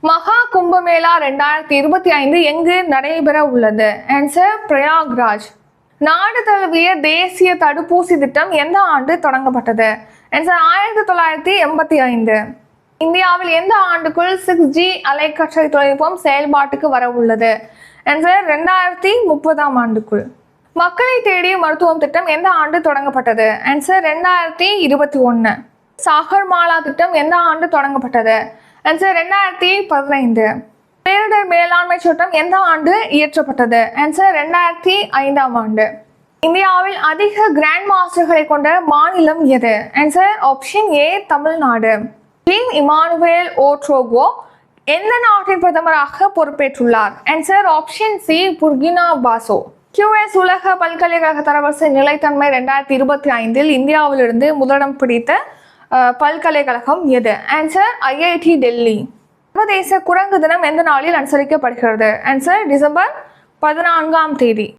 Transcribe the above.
மகா கும்பமேளா 2025 எங்கு நடைபெற உள்ளது? ஆன்சர் பிரயாக்ராஜ். நாடு தழுவிய தேசிய தடுப்பூசி திட்டம் எந்த ஆண்டு தொடங்கப்பட்டது? ஆன்சர் 1985. இந்தியாவில் எந்த ஆண்டுக்குள் 6G அலைக்கற்றை தொழில்நுட்பம் செயல்பாட்டுக்கு வர உள்ளது? ஆன்சர் 2030ஆம் ஆண்டுக்குள். மக்களை தேடி மருத்துவம் திட்டம் எந்த ஆண்டு தொடங்கப்பட்டது? ஆன்சர் 2021. சாகர்மாலா திட்டம் எந்த ஆண்டு தொடங்கப்பட்டது? ஆன்சர் 2015. பேரிடர் மேலாண்மை சட்டம் எந்த ஆண்டு இயற்றப்பட்டது? ஆன்சர் 2005ஆம் ஆண்டு. இந்தியாவில் அதிக கிராண்ட் மாஸ்டர்களை கொண்ட மாநிலம் எது? Answer option A Tamil Nadu. Kim Emmanuel Ouedraogo எந்த நாட்டின் பிரதமராக பொறுப்பேற்றுள்ளார்? Answer option C Burkina Faso. QS உலக பல்கலைக்கழக தரவரிசை நிலைத்தன்மை 2025 இந்தியாவிலிருந்து முதலிடம் பிடித்த பல்கலைக்கழகம் எது? Answer IIT Delhi. சர்வதேச குரங்கு தினம் எந்த நாளில் அனுசரிக்கப்படுகிறது? ஆன்சர் டிசம்பர் 14ஆம் தேதி.